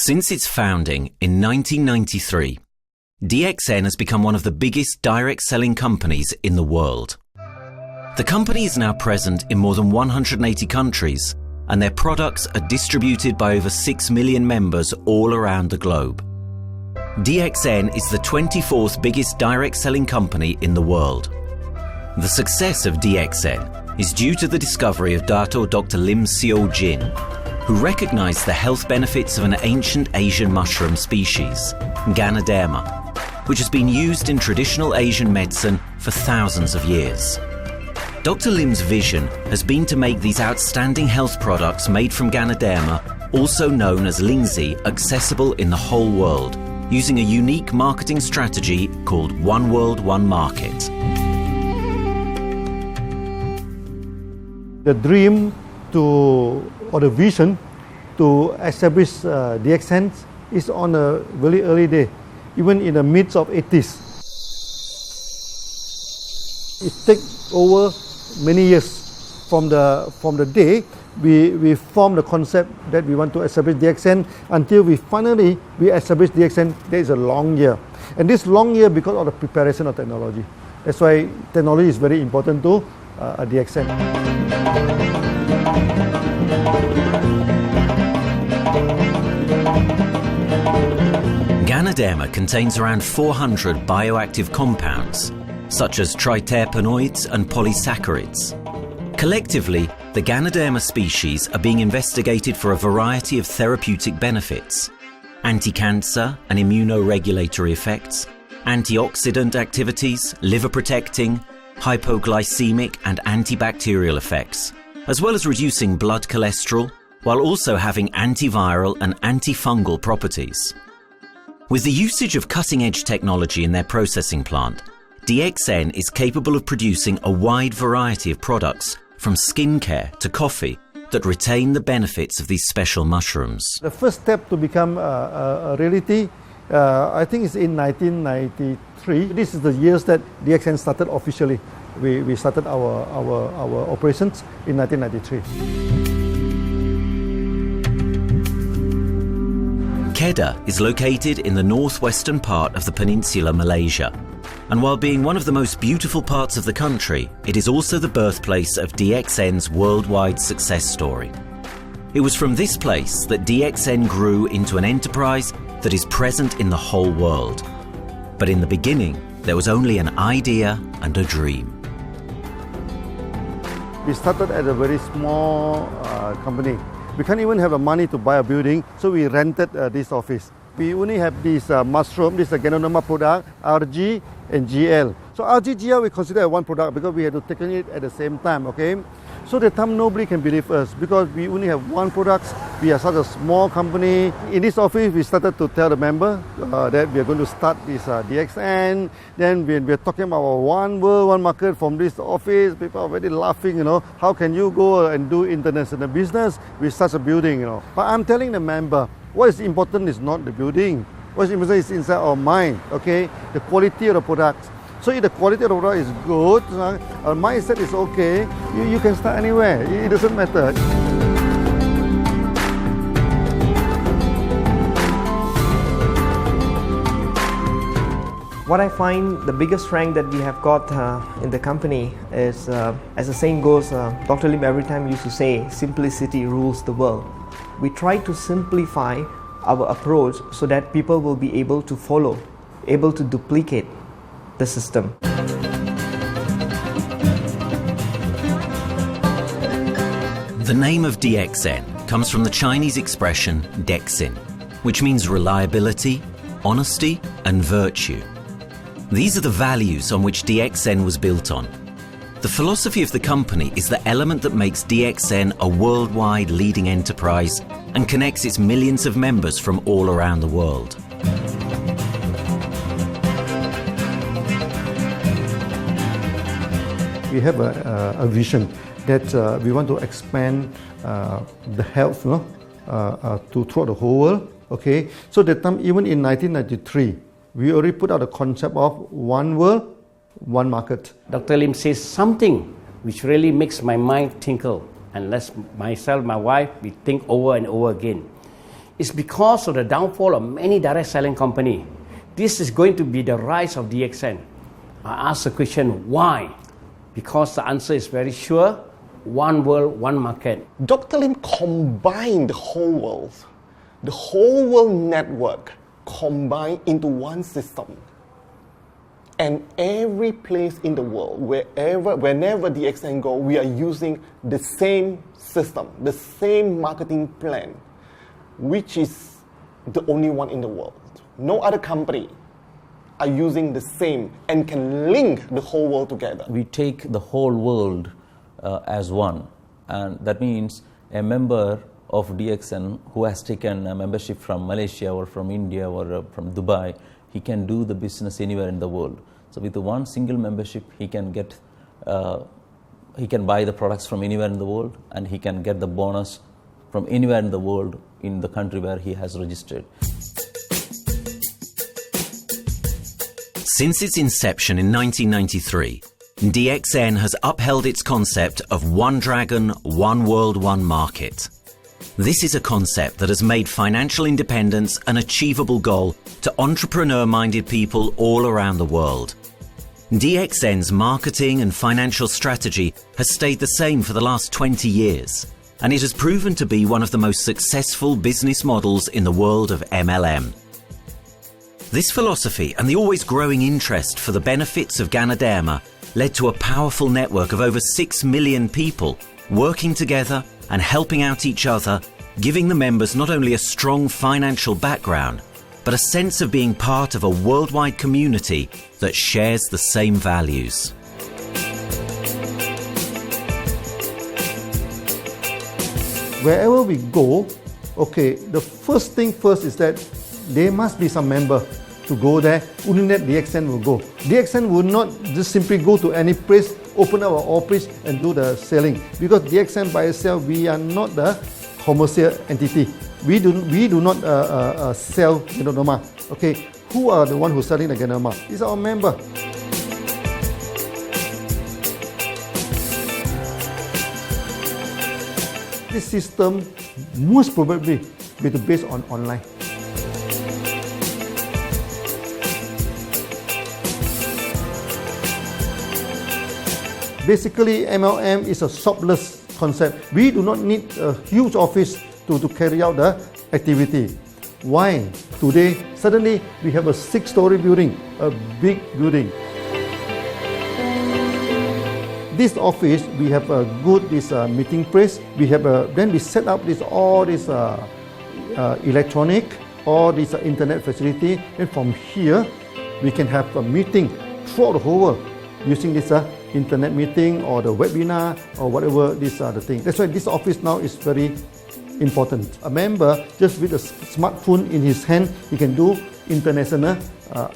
Since its founding in 1993, DXN has become one of the biggest direct selling companies in the world. The company is now present in more than 180 countries, and their products are distributed by over 6 million members all around the globe. DXN is the 24th biggest direct selling company in the world. The success of DXN is due to the discovery of Dr. Lim Seo Jin, who recognized the health benefits of an ancient Asian mushroom species, Ganoderma, which has been used in traditional Asian medicine for thousands of years. Dr. Lim's vision has been to make these outstanding health products made from Ganoderma, also known as Lingzi, accessible in the whole world, using a unique marketing strategy called One World, One Market. The dream or the vision to establish DXN is on a very early day, even in the midst of 80s. It takes over many years from the day we formed the concept that we want to establish DXN until we finally establish DXN. There is a long year, and this long year because of the preparation of technology. That's why technology is very important to DXN. Ganoderma contains around 400 bioactive compounds, such as triterpenoids and polysaccharides. Collectively, the Ganoderma species are being investigated for a variety of therapeutic benefits: anti-cancer and immunoregulatory effects, antioxidant activities, liver protecting, hypoglycemic and antibacterial effects, as well as reducing blood cholesterol, while also having antiviral and antifungal properties. With the usage of cutting-edge technology in their processing plant, DXN is capable of producing a wide variety of products, from skincare to coffee, that retain the benefits of these special mushrooms. The first step to become a reality, I think, is in 1993. This is the years that DXN started officially. We started our operations in 1993. Kedah is located in the northwestern part of the peninsula Malaysia, and while being one of the most beautiful parts of the country, it is also the birthplace of DXN's worldwide success story. It was from this place that DXN grew into an enterprise that is present in the whole world. But in the beginning, there was only an idea and a dream. We started at a very small company. We can't even have the money to buy a building, so we rented this office. We only have this mushroom, this is a Ganoderma product, RG and GL. So RG, GL we consider one product because we had to take it at the same time, okay? So the time nobody can believe us because we only have one product. We are such a small company. In this office, we started to tell the member that we are going to start this DXN. Then we are talking about one world, one market from this office. People are very laughing, How can you go and do international business with such a building, But I'm telling the member, what is important is not the building. What is important is inside our mind, okay? The quality of the product. So if the quality of the product is good, our mindset is okay, you can start anywhere. It doesn't matter. What I find the biggest strength that we have got in the company is, as the saying goes, Dr. Lim every time used to say, simplicity rules the world. We try to simplify our approach so that people will be able to follow, able to duplicate the system. The name of DXN comes from the Chinese expression Dexin, which means reliability, honesty, and virtue. These are the values on which DXN was built on. The philosophy of the company is the element that makes DXN a worldwide leading enterprise and connects its millions of members from all around the world. We have a vision that we want to expand the health to throughout the whole world. Okay, so that time, even in 1993, we already put out a concept of one world, one market. Dr. Lim says something which really makes my mind tinkle, unless myself, my wife, we think over and over again. It's because of the downfall of many direct selling companies. This is going to be the rise of DXN. I ask the question, why? Because the answer is very sure, one world, one market. Dr. Lim combined the whole world network combined into one system. And every place in the world, whenever DXN go, we are using the same system, the same marketing plan, which is the only one in the world. No other company are using the same and can link the whole world together. We take the whole world as one, and that means a member of DXN who has taken a membership from Malaysia or from India or from Dubai, he can do the business anywhere in the world. So with the one single membership, he can get, he can buy the products from anywhere in the world, and he can get the bonus from anywhere in the world in the country where he has registered. Since its inception in 1993, DXN has upheld its concept of one dragon, one world, one market. This is a concept that has made financial independence an achievable goal to entrepreneur-minded people all around the world. DXN's marketing and financial strategy has stayed the same for the last 20 years, and it has proven to be one of the most successful business models in the world of MLM. This philosophy and the always growing interest for the benefits of Ganoderma led to a powerful network of over 6 million people working together and helping out each other, giving the members not only a strong financial background, but a sense of being part of a worldwide community that shares the same values. Wherever we go, okay, the first thing first is that there must be some member to go there. Only that DXN will go. DXN will not just simply go to any place, open up our office and do the selling. Because DXN by itself, we are not the commercial entity. We do not sell Ganoderma. Okay, who are the one who's selling the Ganoderma? It's our member. This system most probably will be based on online. Basically, MLM is a shopless concept. We do not need a huge office to carry out the activity. Why? Today, suddenly we have a 6-story building, a big building. This office, we have a good meeting place. We have then we set up all this electronic, all this internet facility. And from here, we can have a meeting throughout the whole world using this internet meeting or the webinar or whatever these are the things. That's why this office now is very important. A member, just with a smartphone in his hand, he can do international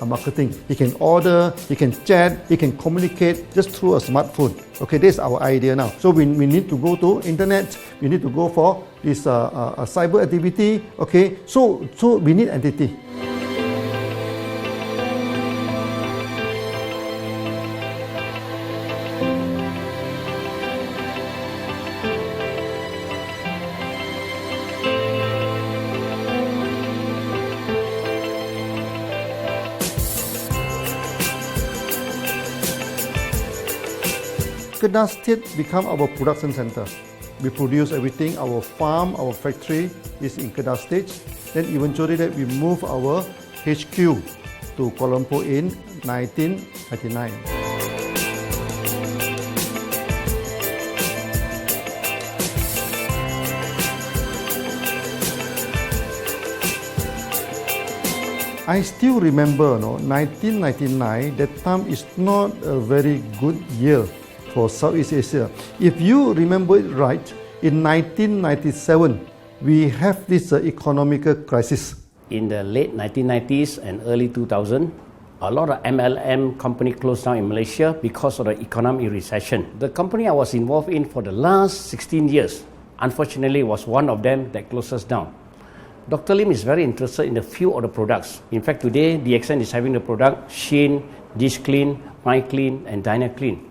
marketing. He can order, he can chat, he can communicate just through a smartphone. Okay, that's our idea now. So we need to go to internet, we need to go for this cyber activity. Okay, so we need entity. Kedah State become our production center. We produce everything. Our farm, our factory is in Kedah State. Then eventually that we move our HQ to Kuala Lumpur in 1999. I still remember, 1999, that time is not a very good year for Southeast Asia. If you remember it right, in 1997, we have this economic crisis. In the late 1990s and early 2000, a lot of MLM company closed down in Malaysia because of the economic recession. The company I was involved in for the last 16 years, unfortunately, was one of them that closes down. Dr. Lim is very interested in a few of the products. In fact, today, DXN is having the product Sheen, Dish Clean, My Clean, and Diner Clean.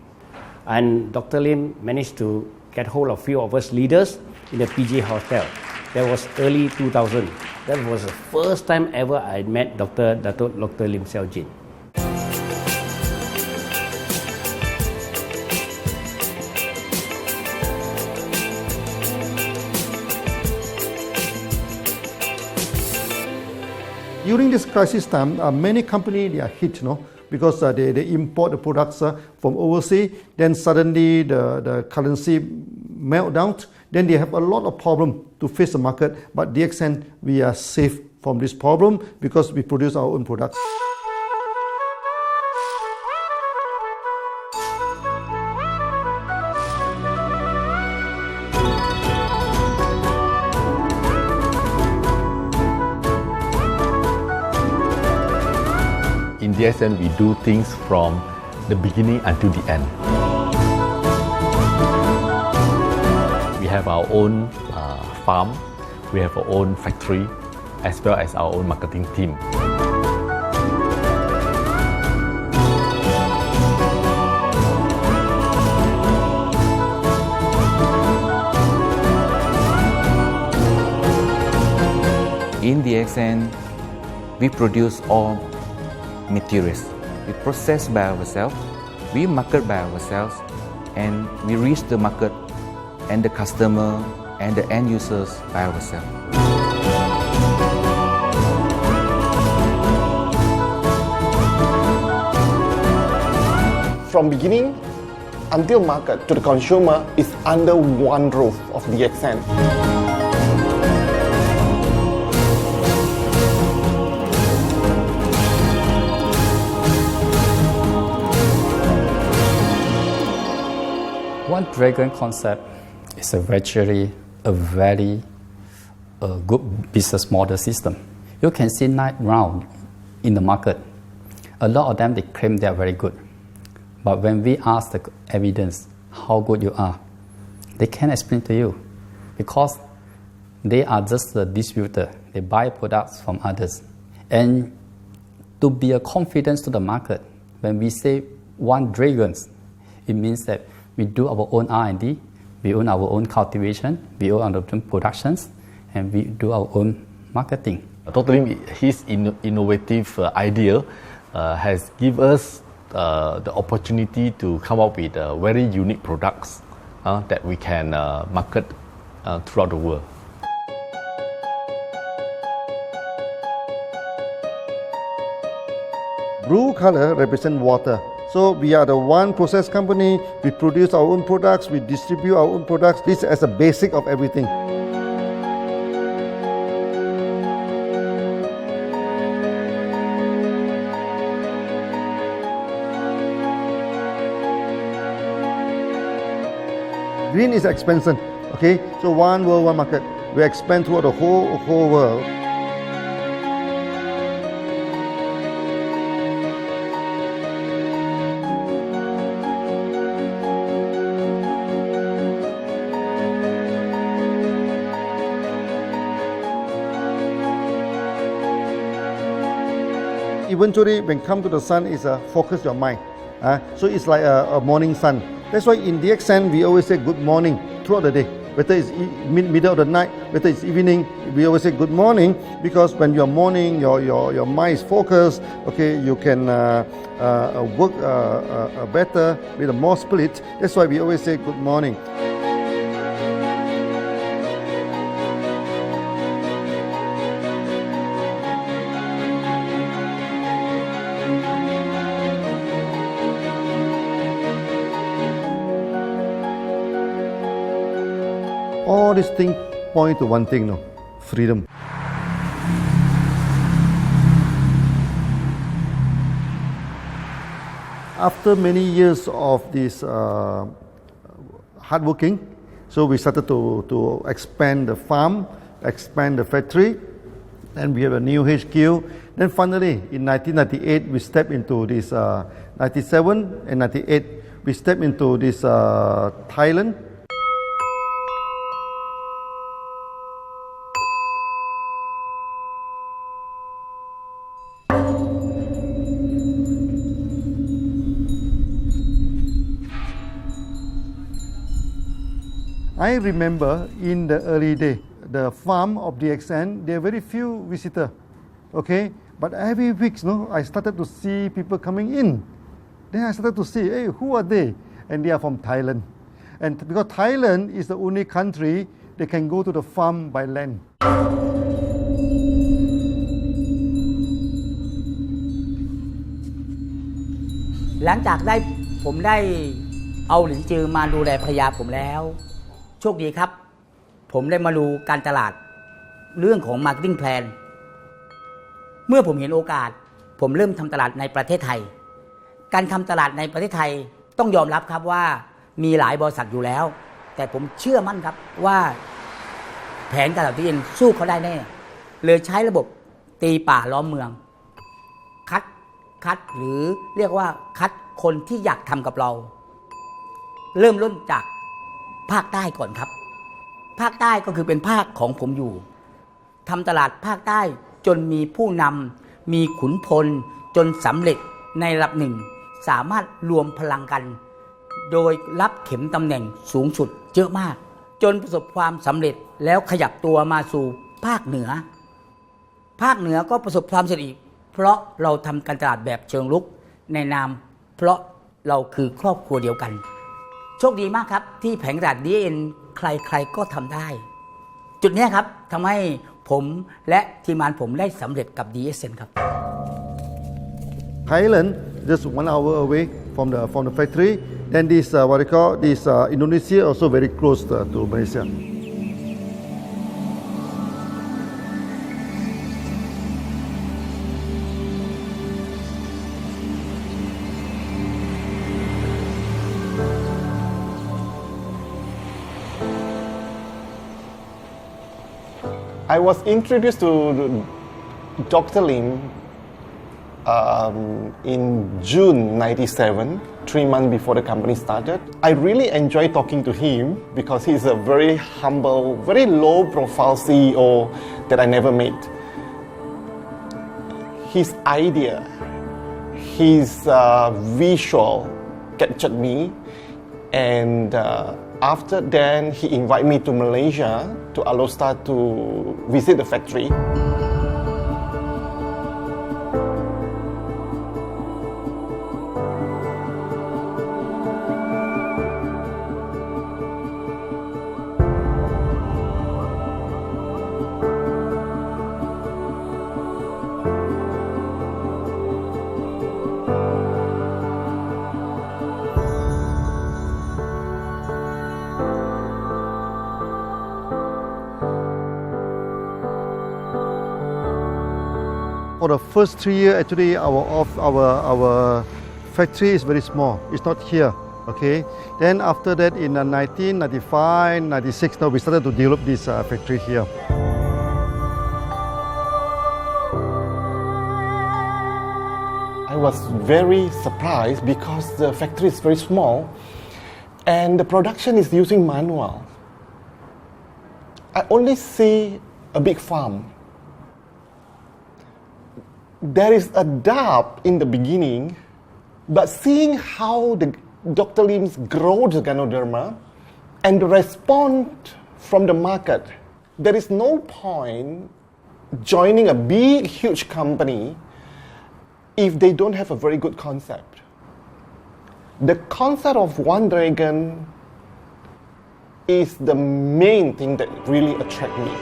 And Dr. Lim managed to get hold of a few of us leaders in the PG Hotel. That was early 2000. That was the first time ever I met Dr. Lim Xiao Jin. During this crisis time, many companies they are hit, because they import the products from overseas. Then suddenly the currency melt down. Then they have a lot of problem to face the market. But DXN, we are safe from this problem because we produce our own products. In DSN, we do things from the beginning until the end. We have our own farm, we have our own factory, as well as our own marketing team. In DXN, we produce all materials. We process by ourselves, we market by ourselves, and we reach the market and the customer and the end users by ourselves. From beginning until market to the consumer is under one roof of DXN. One Dragon concept is actually a very good business model system. You can see now in the market, a lot of them they claim they are very good. But when we ask the evidence how good you are, they can't explain to you because they are just a distributor. They buy products from others. And to be a confidence to the market, when we say One Dragon, it means that we do our own R&D, we own our own cultivation, we own our own productions, and we do our own marketing. Dr. Lim, his innovative idea has given us the opportunity to come up with very unique products that we can market throughout the world. Blue color represents water. So we are the one process company, we produce our own products, we distribute our own products. This is as a basic of everything. Green is expansion, okay? So one world, one market. We expand throughout the whole world. Eventually, when come to the sun, is focus your mind. So it's like a morning sun. That's why in DXN, we always say good morning throughout the day. Whether it's middle of the night, whether it's evening, we always say good morning because when you're morning, your mind is focused. Okay, you can work better with a more spirit. That's why we always say good morning. All these things point to one thing, freedom. After many years of this hard working, so we started to expand the farm, expand the factory, and we have a new HQ. Then finally, in 1998, we stepped into this, 97 and 98, we stepped into this Thailand. I remember in the early day, the farm of DXN, there are very few visitors. Okay, but every week, I started to see people coming in. Then I started to see, hey, who are they? And they are from Thailand. And because Thailand is the only country they can go to the farm by land. หลังจากผมได้เอาหลินจือมาดูแลภรรยาผมแล้วโชคดีครับผมได้มาดูการตลาดเรื่องของ Marketing Plan เมื่อผมเห็นโอกาสผมเริ่มทำตลาดในประเทศไทยการทำตลาดในประเทศไทยต้องยอมรับครับว่ามีหลายบริษัทอยู่แล้วแต่ผมเชื่อมั่นครับว่าแผนการตลาดที่เอ็นสู้เขาได้แน่เลยใช้ระบบตีป่าล้อมเมืองคัดหรือเรียกว่าคัดคนที่อยากทำกับเราเริ่มต้นจากภาคใต้ก่อนครับภาคใต้ก็คือเป็นภาคของผมอยู่ทำตลาดภาคใต้จนมีผู้นำมีขุนพลจนสำเร็จในระดับหนึ่งสามารถรวมพลังกันโดยรับเข็มตำแหน่งสูงสุดเยอะมากจนประสบความสำเร็จแล้วขยับตัวมาสู่ภาคเหนือก็ประสบความสำเร็จอีกเพราะเราทำการตลาดแบบเชิงรุกในนามเพราะเราคือครอบครัวเดียวกันโชคดีมากครับที่แผงตลาด DXN ใครๆก็ทำได้จุดนี้ครับทำให้ผมและทีมงานผมได้สำเร็จกับ DXN ครับ Thailand just 1 hour away from the factory. Then this what they call this Indonesia also very close to Malaysia. I was introduced to Dr. Lim in June '97, 3 months before the company started. I really enjoy talking to him because he's a very humble, very low-profile CEO that I never met. His idea, his visual captured me, and after then he invited me to Malaysia, to Alostar, to visit the factory. For the first 3 years, actually, our factory is very small. It's not here, okay? Then after that, in 1995, 96, now we started to develop this factory here. I was very surprised because the factory is very small and the production is using manual. I only see a big farm. There is a doubt in the beginning, but seeing how Dr. Lim's grow the Ganoderma and the response from the market, there is no point joining a big, huge company if they don't have a very good concept. The concept of One Dragon is the main thing that really attracts me.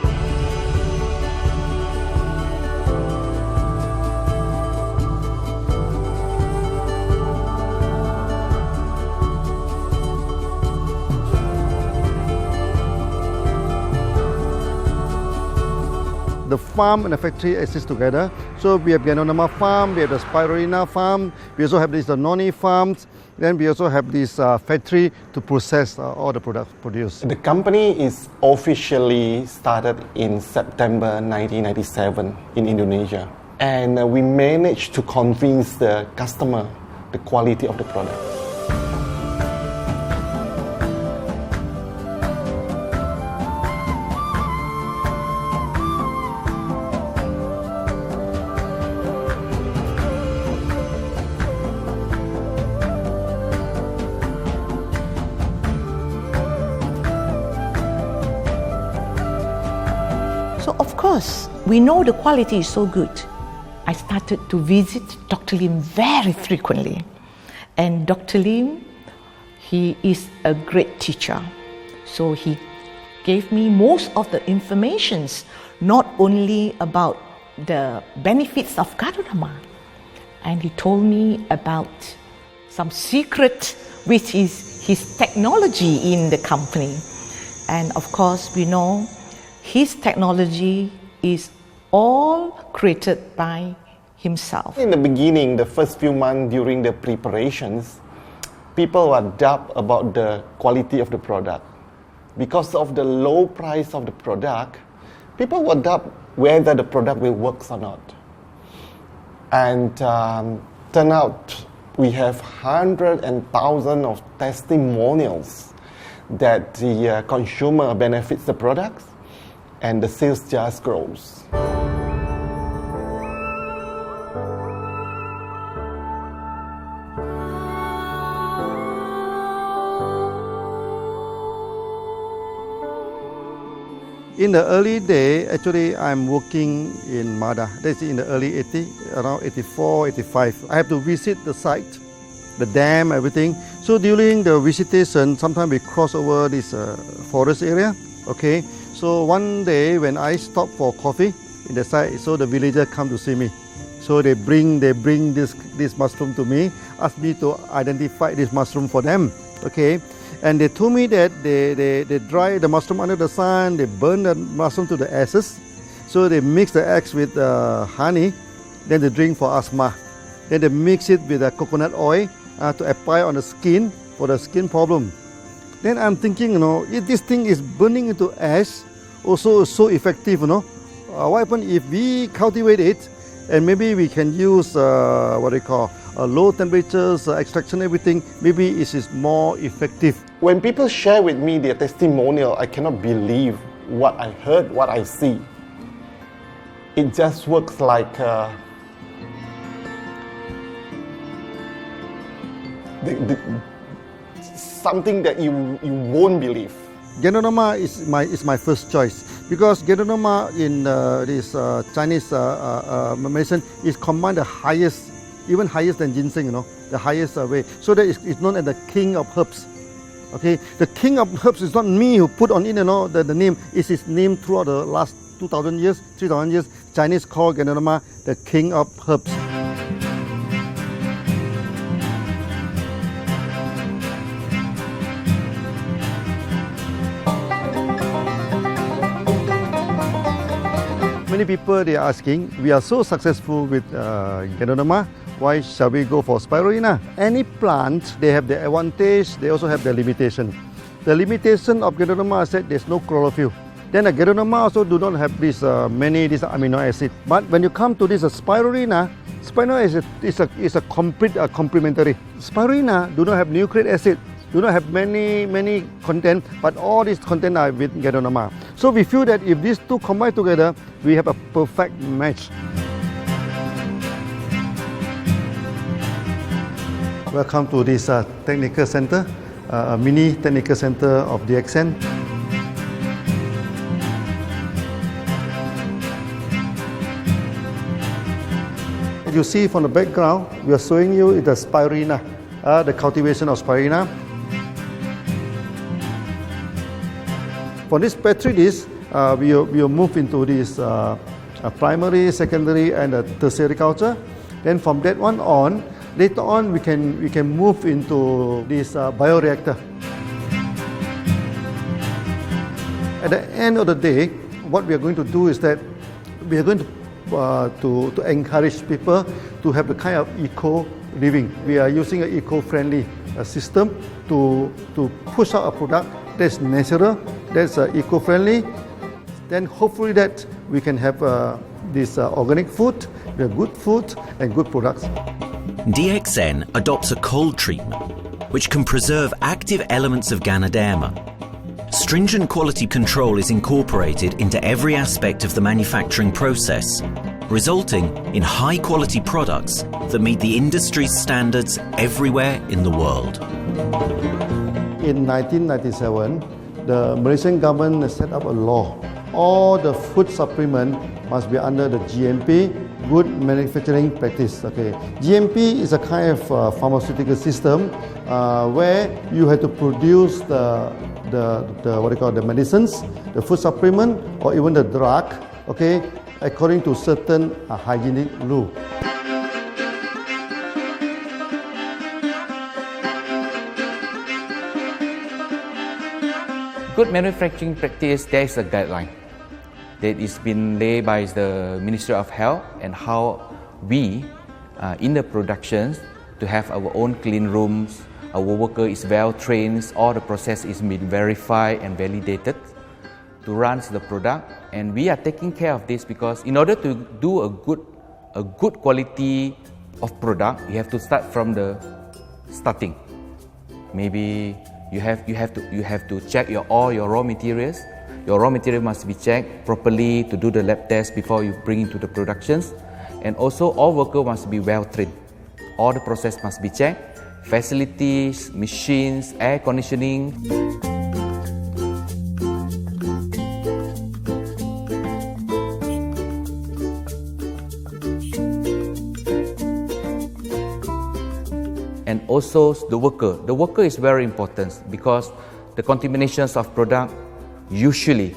The farm and the factory exist together. So we have Ganoderma farm, we have the Spirulina farm, we also have these noni farms, then we also have this factory to process all the products produced. The company is officially started in September 1997 in Indonesia. And we managed to convince the customer the quality of the product. course, we know the quality is so good. I started to visit Dr. Lim very frequently. And Dr. Lim, he is a great teacher. So he gave me most of the informations, not only about the benefits of Ganoderma, and he told me about some secret, which is his technology in the company. And of course, we know his technology is all created by himself. In the beginning, the first few months during the preparations, people were doubt about the quality of the product. Because of the low price of the product, people were doubt whether the product will work or not. And turn out we have hundreds and thousands of testimonials that the consumer benefits the products and the sales just grows. In the early day, actually, I'm working in Mada. That's in the early 80s, around 84, 85. I have to visit the site, the dam, everything. So during the visitation, sometimes we cross over this forest area. Okay. So one day when I stop for coffee in the site, so the villager come to see me. So they bring this mushroom to me, ask me to identify this mushroom for them. Okay. And they told me that they dry the mushroom under the sun, they burn the mushroom to the ashes. So they mix the eggs with honey, then they drink for asthma. Then they mix it with coconut oil to apply on the skin for the skin problem. Then I'm thinking, if this thing is burning into ash, also so effective, what happens if we cultivate it and maybe we can use low temperatures, extraction, everything, maybe it is more effective. When people share with me their testimonial, I cannot believe what I heard, what I see. It just works like something that you won't believe. Ganoderma is my first choice because Ganoderma in this Chinese medicine is combined the highest, even higher than ginseng, the highest way. So that it's known as the king of herbs. Okay, the king of herbs is not me who put on it, the name. It's his name throughout the last 2,000 years, 3,000 years. Chinese call Ganoderma the king of herbs. Many people they are asking, we are so successful with Ganoderma, why shall we go for spirulina? Any plant, they have the advantage, they also have the limitation. The limitation of Ganoderma is that there's no chlorophyll. Then Ganoderma also do not have this amino acid. But when you come to this spirulina is a complete complementary. Spirulina do not have nucleic acid, do not have many content, but all these content are with Ganoderma. So we feel that if these two combine together, we have a perfect match. Welcome to this technical center, a mini technical center of DXN. You see from the background, we are showing you the spirulina, the cultivation of spirulina. For this petri dish, we will move into this primary, secondary, and tertiary culture. Then from that one on, later on we can move into this bioreactor. At the end of the day, what we are going to do is that we are going to encourage people to have a kind of eco living. We are using an eco-friendly system to push out a product that's natural, that's eco-friendly. Then hopefully that we can have this organic food, good food and good products. DXN adopts a cold treatment which can preserve active elements of Ganoderma. Stringent quality control is incorporated into every aspect of the manufacturing process, resulting in high-quality products that meet the industry's standards everywhere in the world. In 1997, the Malaysian government set up a law all the food supplement must be under the GMP, Good Manufacturing Practice. Okay, GMP is a kind of pharmaceutical system where you have to produce the what you call the medicines, the food supplement, or even the drug. Okay, according to certain hygienic rule. Good manufacturing practice, there is a guideline that is been laid by the Ministry of Health and how we in the productions to have our own clean rooms, our worker is well trained, all the process is been verified and validated to run the product, and we are taking care of this because in order to do a good quality of product, you have to start from the starting. Maybe you have to check all your raw materials. Your raw material must be checked properly to do the lab test before you bring into the productions. And also all workers must be well trained. All the process must be checked. Facilities, machines, air conditioning. And also the worker. The worker is very important because the contaminations of product usually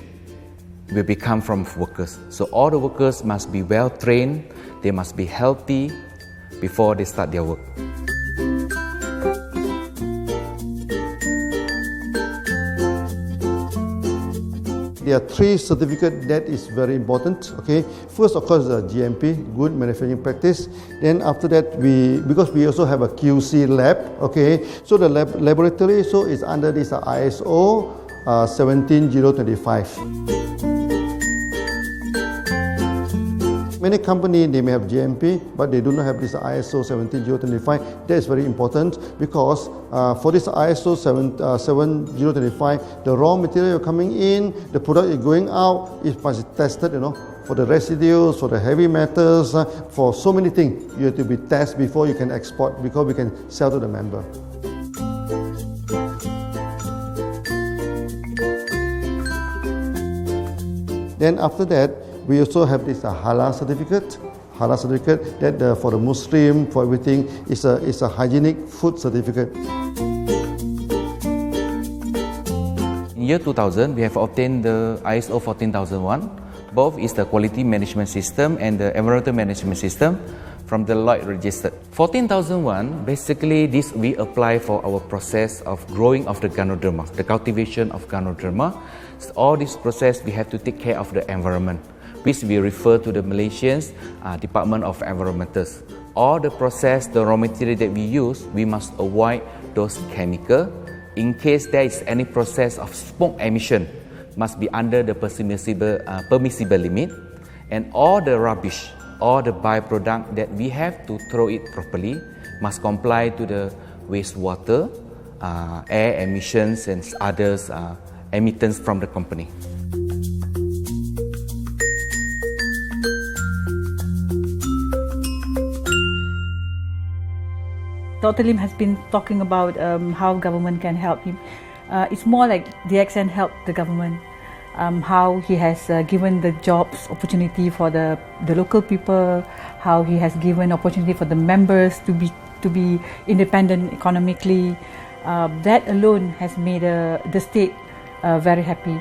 will become from workers. So all the workers must be well trained, they must be healthy before they start their work. There are 3 certificates that is very important. Okay, first of course the GMP, Good Manufacturing Practice. Then after that because we also have a QC lab. Okay, so the laboratory is under this ISO 17025. Many companies, they may have GMP, but they do not have this ISO 17025. That is very important because for this ISO 17025, the raw material coming in, the product is going out, it must be tested, for the residues, for the heavy metals, for so many things. You have to be tested before you can export, because we can sell to the member. Then after that, we also have this halal certificate. Halal certificate that for the Muslim, for everything, is a hygienic food certificate. In year 2000, we have obtained the ISO 14001. Both is the quality management system and the environmental management system from the Lloyd registered. 14001, basically this we apply for our process of growing of the Ganoderma, the cultivation of Ganoderma. So all this process we have to take care of the environment, which we refer to the Malaysians Department of Environmentals. All the process, the raw material that we use, we must avoid those chemicals. In case there is any process of smoke emission, must be under the permissible limit, and all the rubbish, all the byproduct that we have to throw it properly must comply to the wastewater, air emissions and others emittance from the company. Dr. Lim has been talking about how government can help him. It's more like DXN helped the government, how he has given the jobs opportunity for the local people, how he has given opportunity for the members to be independent economically. That alone has made the state very happy.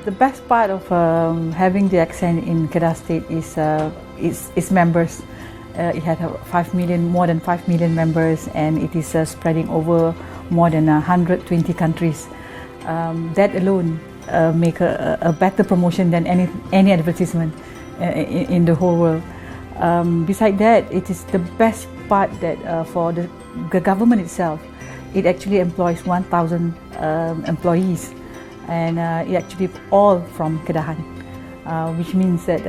The best part of having the accent in Kedah State is its members. It had more than 5 million members, and it is spreading over more than 120 countries. That alone make a better promotion than any advertisement in the whole world. Besides that, it is the best part that for the government itself, it actually employs 1,000 employees. And it actually all from Kedahan, which means that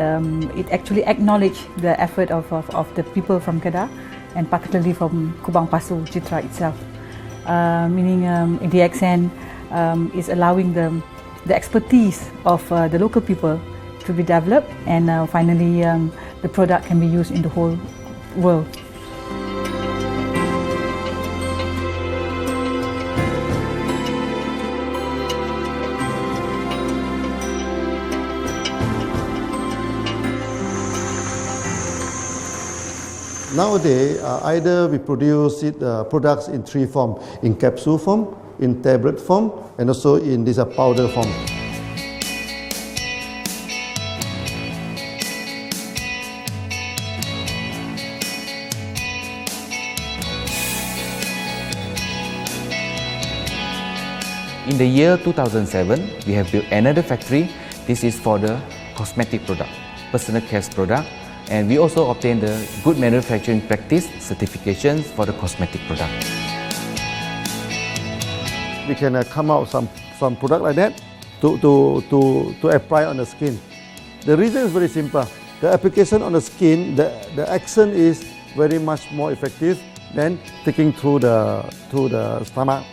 it actually acknowledges the effort of the people from Kedah, and particularly from Kubang Pasu Citra itself. Meaning DXN is allowing the expertise of the local people to be developed, and finally the product can be used in the whole world. Nowadays, either we produce products in three forms: in capsule form, in tablet form, and also in this powder form. In the year 2007, we have built another factory. This is for the cosmetic product, personal care product, and we also obtained the Good Manufacturing Practice certifications for the cosmetic product. We can come out some product like that to apply on the skin. The reason is very simple. The application on the skin, the action is very much more effective than taking through the stomach.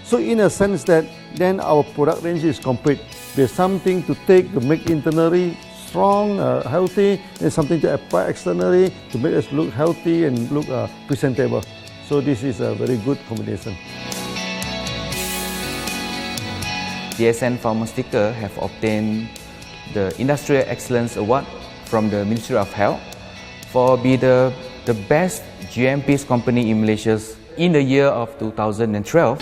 So in a sense that then our product range is complete. There's something to take to make internally strong, healthy, and something to apply externally to make us look healthy and look presentable. So this is a very good combination. DXN Pharmaceutical have obtained the Industrial Excellence Award from the Ministry of Health for being the best GMP company in Malaysia in the year of 2012.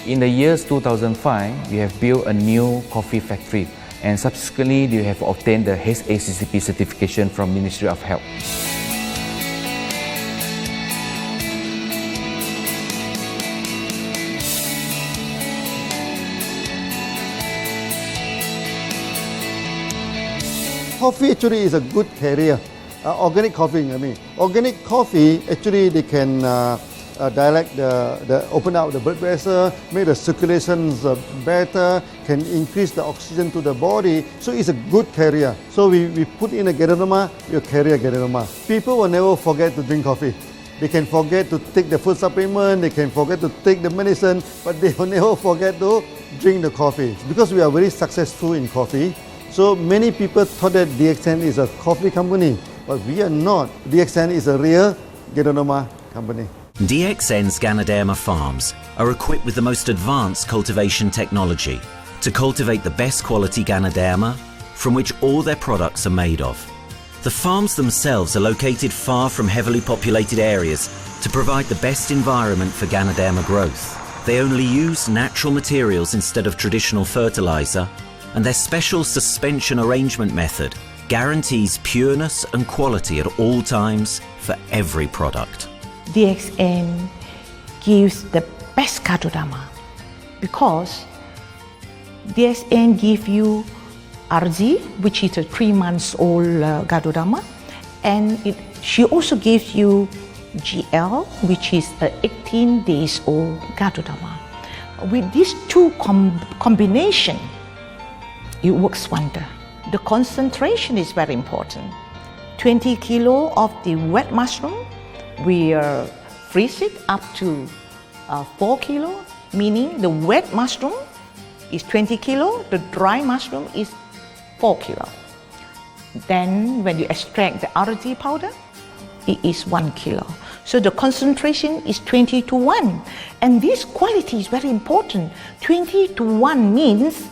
In the years 2005, we have built a new coffee factory, and subsequently we have obtained the HACCP certification from Ministry of Health. Coffee actually is a good carrier. Organic coffee, I mean. Organic coffee, actually they can dilate open up the blood vessel, make the circulations better, can increase the oxygen to the body. So it's a good carrier. So we put in a Ganoderma, you carry a Ganoderma. People will never forget to drink coffee. They can forget to take the food supplement, they can forget to take the medicine, but they will never forget to drink the coffee. Because we are very successful in coffee, so many people thought that DXN is a coffee company, but we are not. DXN is a real Ganoderma company. DXN's Ganoderma farms are equipped with the most advanced cultivation technology to cultivate the best quality Ganoderma from which all their products are made of. The farms themselves are located far from heavily populated areas to provide the best environment for Ganoderma growth. They only use natural materials instead of traditional fertilizer, and their special suspension arrangement method guarantees pureness and quality at all times for every product. DXN gives the best Ganoderma because DXN gives you RZ, which is a 3 months old Ganoderma, and she also gives you GL, which is a 18 days old Ganoderma. With these two combination, it works wonder. The concentration is very important. 20 kilo of the wet mushroom, we freeze it up to 4 kilo, meaning the wet mushroom is 20 kilo, the dry mushroom is 4 kilo. Then when you extract the RZ powder, it is 1 kilo. So the concentration is 20 to 1. And this quality is very important. 20 to 1 means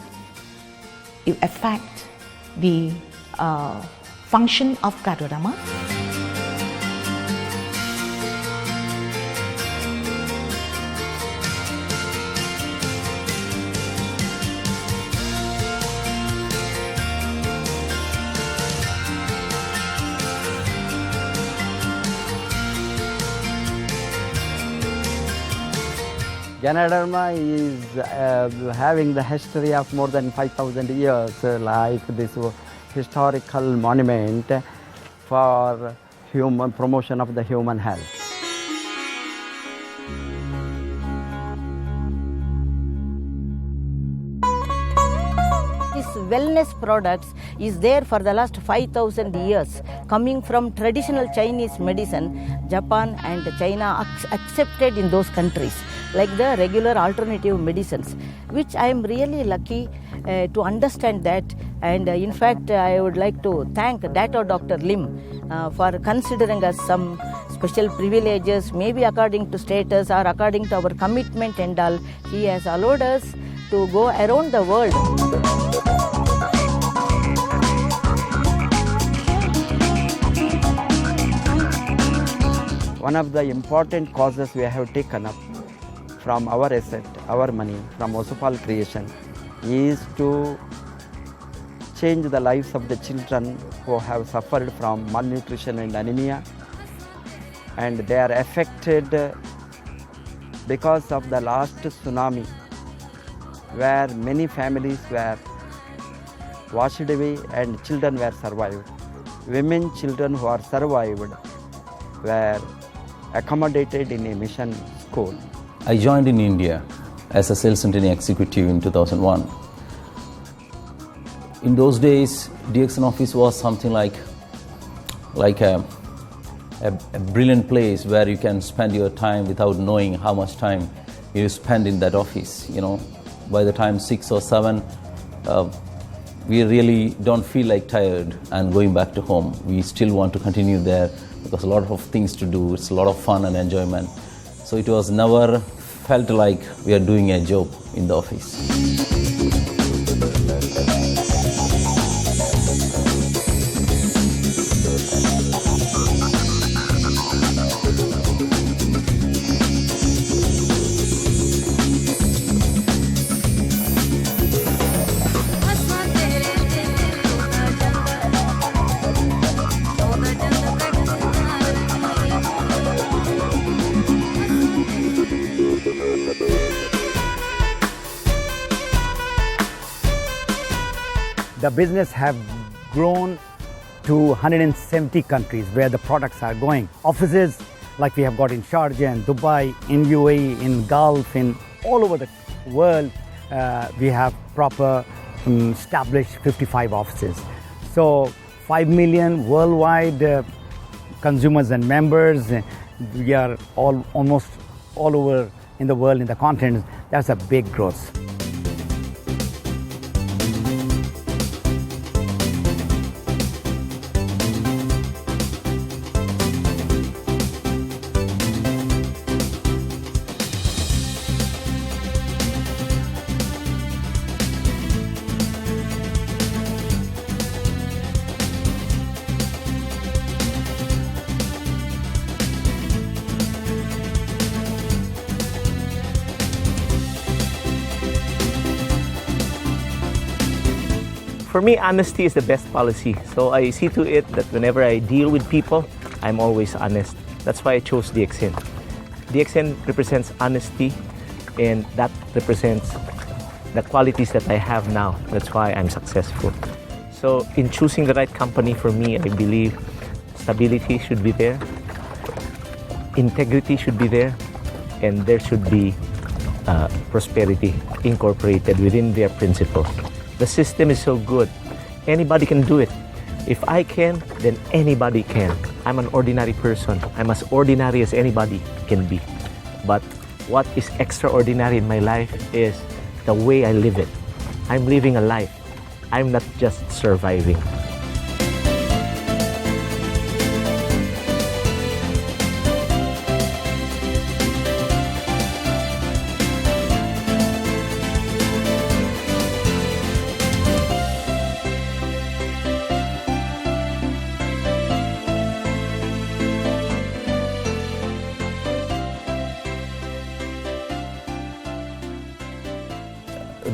it affects the function of Ganoderma. Ganoderma is having the history of more than 5,000 years, like this historical monument for human promotion of the human health. This wellness products is there for the last 5,000 years, coming from traditional Chinese medicine. Japan and China accepted in those countries, like the regular alternative medicines, which I am really lucky to understand that. And in fact, I would like to thank Dr. Lim for considering us some special privileges, maybe according to status or according to our commitment and all. He has allowed us to go around the world. One of the important causes we have taken up from our asset, our money, from Osopal creation, is to change the lives of the children who have suffered from malnutrition and anemia, and they are affected because of the last tsunami, where many families were washed away and children were survived. Women, children who are survived were accommodated in a mission school. I joined in India as a sales and training executive in 2001. In those days, DXN office was something like a brilliant place where you can spend your time without knowing how much time you spend in that office. You know, by the time 6 or 7, we really don't feel like tired and going back to home. We still want to continue there because a lot of things to do. It's a lot of fun and enjoyment. So it was never felt like we are doing a job in the office. The business have grown to 170 countries where the products are going. Offices like we have got in Sharjah and Dubai, in UAE, in Gulf, in all over the world, we have proper established 55 offices. So 5 million worldwide consumers and members. We are almost all over in the world, in the continents. That's a big growth. For me, honesty is the best policy. So I see to it that whenever I deal with people, I'm always honest. That's why I chose DXN. DXN represents honesty, and that represents the qualities that I have now. That's why I'm successful. So in choosing the right company for me, I believe stability should be there, integrity should be there, and there should be prosperity incorporated within their principles. The system is so good. Anybody can do it. If I can, then anybody can. I'm an ordinary person. I'm as ordinary as anybody can be. But what is extraordinary in my life is the way I live it. I'm living a life. I'm not just surviving.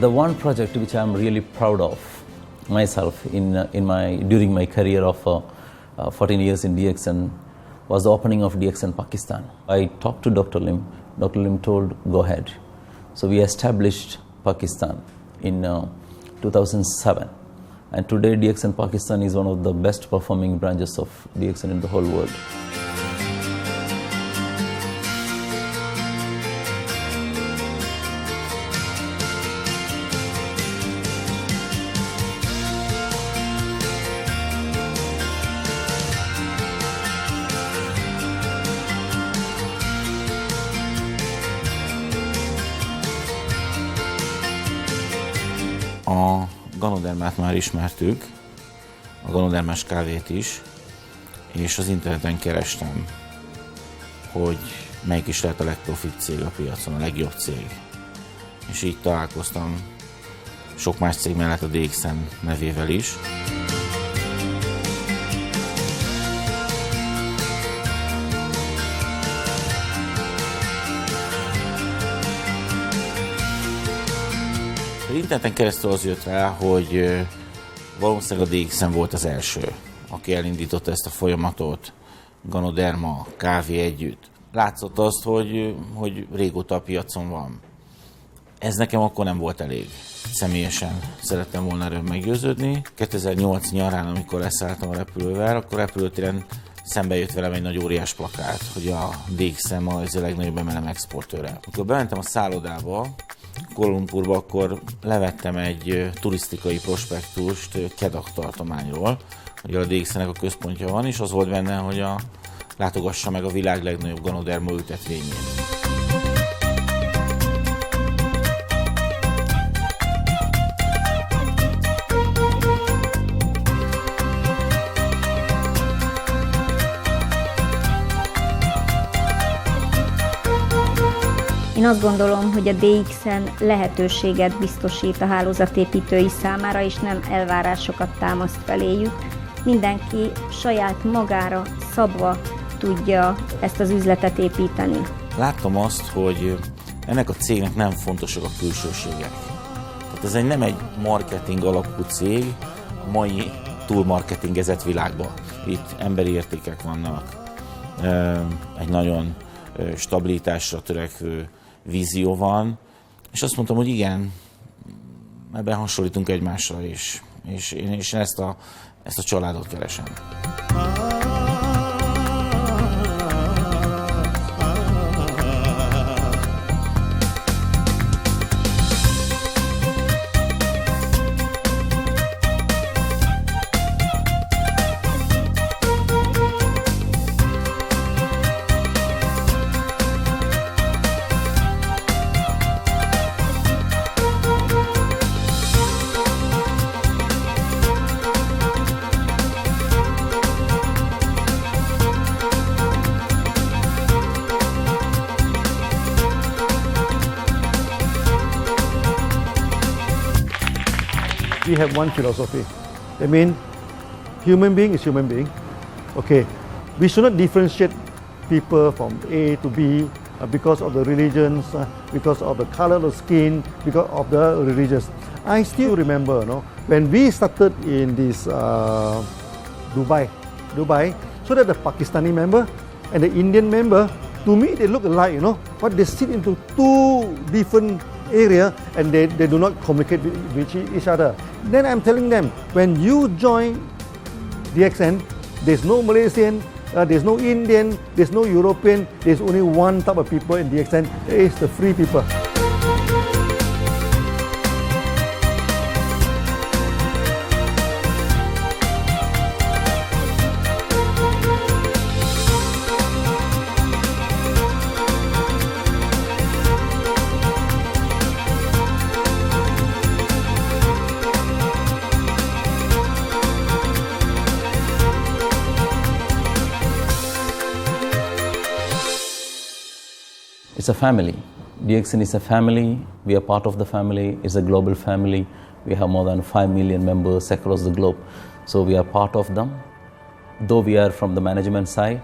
The one project which I'm really proud of myself during my career of 14 years in DXN was the opening of DXN Pakistan. I talked to Dr. Lim. Dr. Lim told, go ahead. So we established Pakistan in 2007. And today DXN Pakistan is one of the best performing branches of DXN in the whole world. A Ganodermát már ismertük, a Ganodermás kávét is, és az interneten kerestem, hogy melyik is lehet a legprofit cég a piacon, a legjobb cég. És így találkoztam sok más cég mellett a DXN nevével is. Az interneten keresztül az jött rá, hogy valószínűleg a DXN volt az első, aki elindította ezt a folyamatot, Ganoderma, kávé együtt. Látszott azt, hogy régóta a piacon van. Ez nekem akkor nem volt elég. Személyesen szerettem volna erről meggyőződni. 2008 nyarán, amikor leszálltam a repülővel, akkor repülőtéren szembe jött velem egy nagy óriás plakát, hogy a DXN az a legnagyobb MLM exportőre. Amikor bementem a szállodába, Kuala Lumpurba, akkor levettem egy turisztikai prospektust Kedah tartományról, hogy a DXN-nek a központja van, és az volt benne, hogy látogassa meg a világ legnagyobb Ganoderma ültetvényét. Én azt gondolom, hogy a DXN lehetőséget biztosít a hálózatépítői számára, és nem elvárásokat támaszt feléjük. Mindenki saját magára szabva tudja ezt az üzletet építeni. Láttam azt, hogy ennek a cégnek nem fontosak a külsőségek. Tehát ez nem egy marketing alapú cég a mai túlmarketingezett világban. Itt emberi értékek vannak, egy nagyon stabilitásra törekvő vízió van, és azt mondtam, hogy igen, ebben hasonlítunk egymásra is, és én ezt a családot keresem. We have one philosophy. I mean, human being is human being. Okay, we should not differentiate people from A to B because of the religions, because of the color of the skin, because of the religions. I still remember, when we started in this Dubai, so that the Pakistani member and the Indian member, to me they look alike, but they sit into two different area and they do not communicate with each other. Then I'm telling them, when you join DXN, there's no Malaysian, there's no Indian, there's no European, there's only one type of people in DXN, it's the free people. It's a family. DXN is a family. We are part of the family. It's a global family. We have more than 5 million members across the globe. So we are part of them. Though we are from the management side,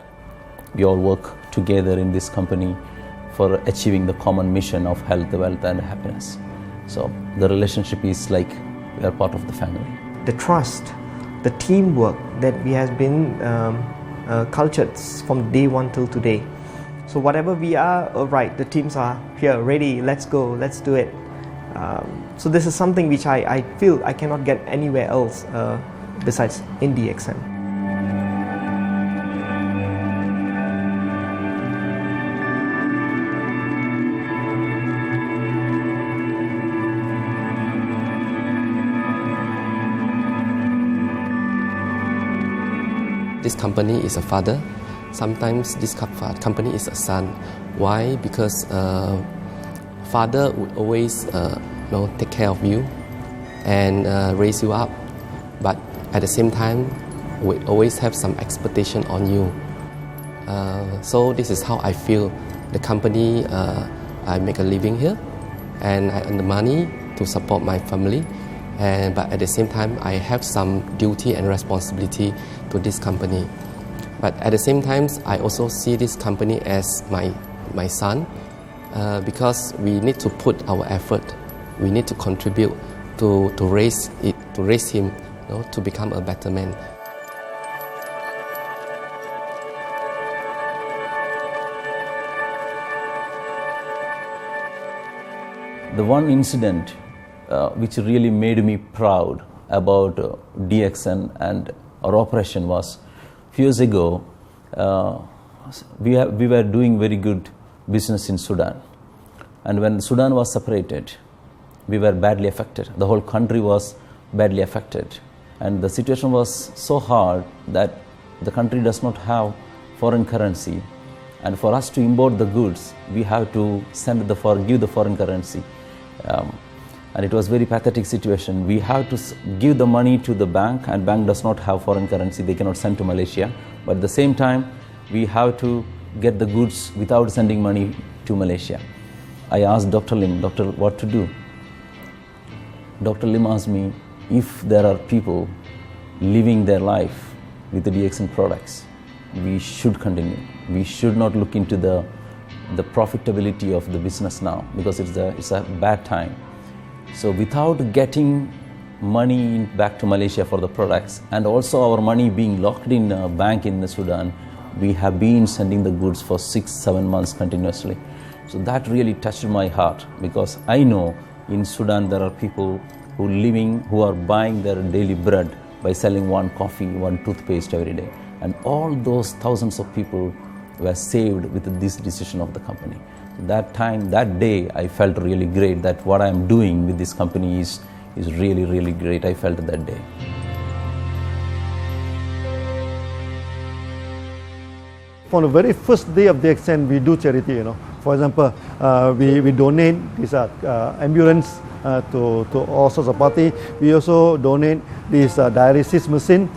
we all work together in this company for achieving the common mission of health, wealth and happiness. So the relationship is like we are part of the family. The trust, the teamwork that we has been cultured from day one till today. So whatever we are, right, the teams are here, ready, let's go, let's do it. So this is something which I feel I cannot get anywhere else besides in DXN. This company is a father. Sometimes this company is a son. Why? Because father would always take care of you and raise you up. But at the same time, we always have some expectation on you. So this is how I feel. The company, I make a living here, and I earn the money to support my family. But at the same time, I have some duty and responsibility to this company. But at the same time, I also see this company as my son, because we need to put our effort. We need to contribute to raise it, to raise him, to become a better man. The one incident which really made me proud about DXN and our operation was a few years ago. We were doing very good business in Sudan, and when Sudan was separated, we were badly affected. The whole country was badly affected, and the situation was so hard that the country does not have foreign currency, and for us to import the goods, we have to give the foreign currency. And it was very pathetic situation. We have to give the money to the bank, and bank does not have foreign currency. They cannot send to Malaysia. But at the same time, we have to get the goods without sending money to Malaysia. I asked Dr. Lim, doctor, what to do? Dr. Lim asked me if there are people living their life with the DXN products, we should continue. We should not look into the profitability of the business now, because it's a bad time. So without getting money back to Malaysia for the products, and also our money being locked in a bank in Sudan, we have been sending the goods for 6-7 months continuously. So that really touched my heart, because I know in Sudan there are people who are buying their daily bread by selling one coffee, one toothpaste every day. And all those thousands of people were saved with this decision of the company. That day, I felt really great that what I am doing with this company is really, really great. I felt that day. From the very first day of DXN, we do charity. For example, we donate this ambulance to all sorts of party. We also donate this dialysis machine,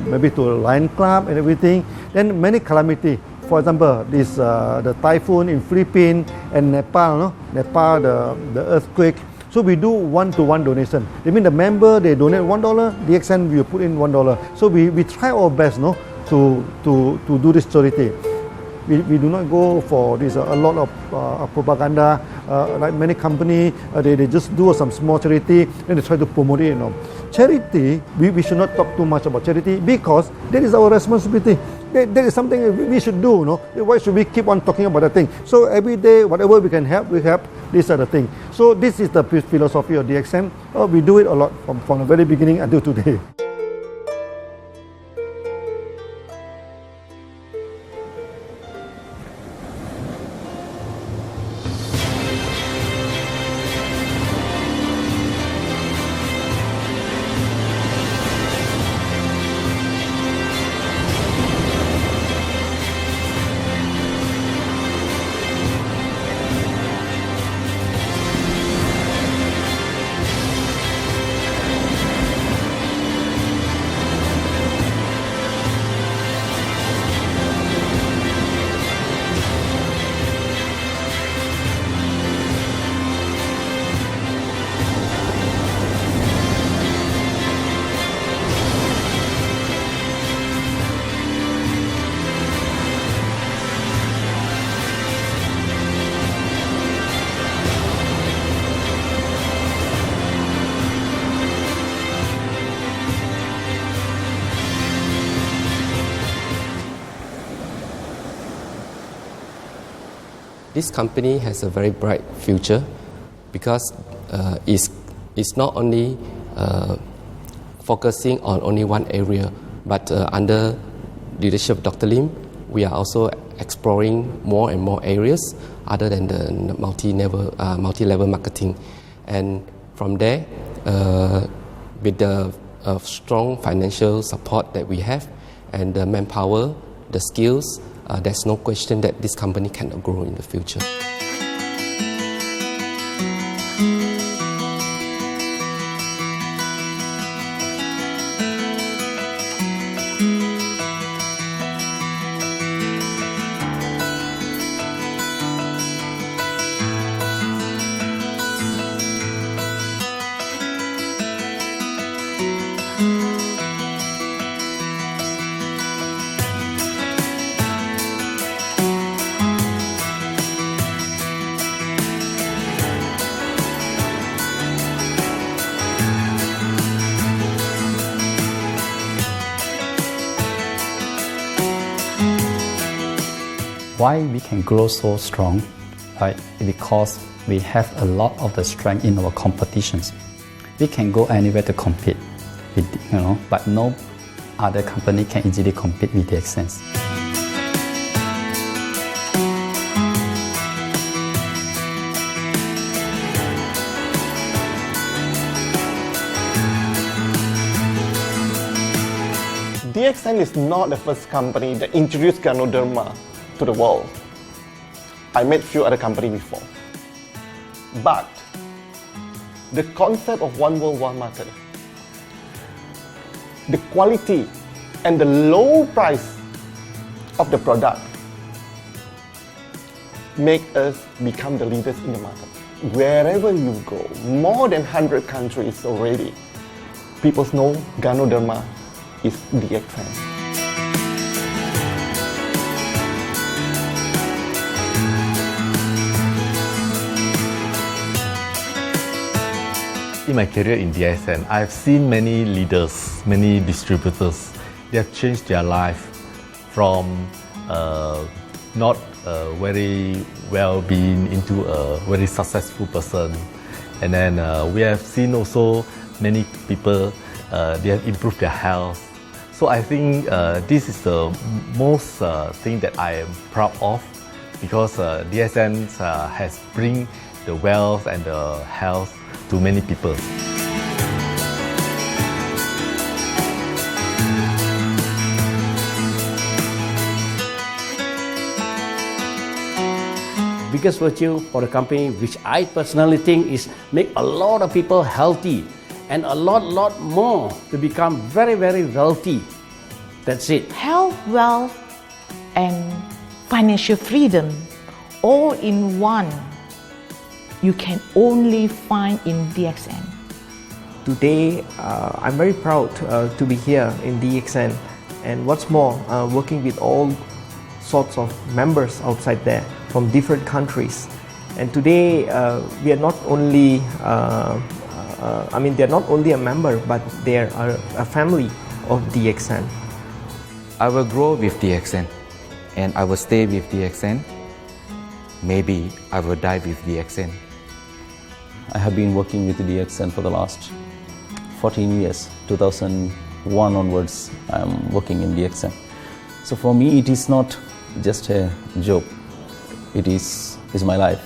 maybe to Lion Club and everything. Then many calamity. For example, the typhoon in Philippines and Nepal, the earthquake. So we do one-to-one donation. That means the member, they donate $1, DXN will put in $1. So we try our best to do this charity. We do not go for this a lot of propaganda, like many companies, they just do some small charity and they try to promote it. Charity, we should not talk too much about charity, because that is our responsibility. That is something we should do. Why should we keep on talking about that thing? So every day, whatever we can help, we help. These are the things. So this is the philosophy of DXN. We do it a lot from the very beginning until today. This company has a very bright future, because it's not only focusing on only one area, but under leadership of Dr. Lim, we are also exploring more and more areas other than the multi-level marketing. And from there, with the strong financial support that we have and the manpower, the skills, there's no question that this company cannot grow in the future. Why we can grow so strong? Right? Because we have a lot of the strength in our competitions. We can go anywhere to compete, but no other company can easily compete with DXN. DXN is not the first company that introduced Ganoderma to the world. I met few other companies before. But the concept of one world, one market, the quality and the low price of the product make us become the leaders in the market. Wherever you go, more than 100 countries already, people know Ganoderma is DXN. In my career in DXN, I've seen many leaders, many distributors. They have changed their life from not very well-being into a very successful person. And then we have seen also many people, they have improved their health. So I think this is the most thing that I am proud of, because DXN has bring the wealth and the health to many people. Biggest virtue for the company, which I personally think is make a lot of people healthy and a lot more to become very wealthy. That's it. Health, wealth, and financial freedom all in one. You can only find in DXN. Today, I'm very proud to be here in DXN, and what's more, working with all sorts of members outside there from different countries. And today, we are not only, they're not only a member, but they're a family of DXN. I will grow with DXN, and I will stay with DXN. Maybe I will die with DXN. I have been working with the DXN for the last 14 years. 2001 onwards, I am working in DXN. So for me, it is not just a job. It is my life.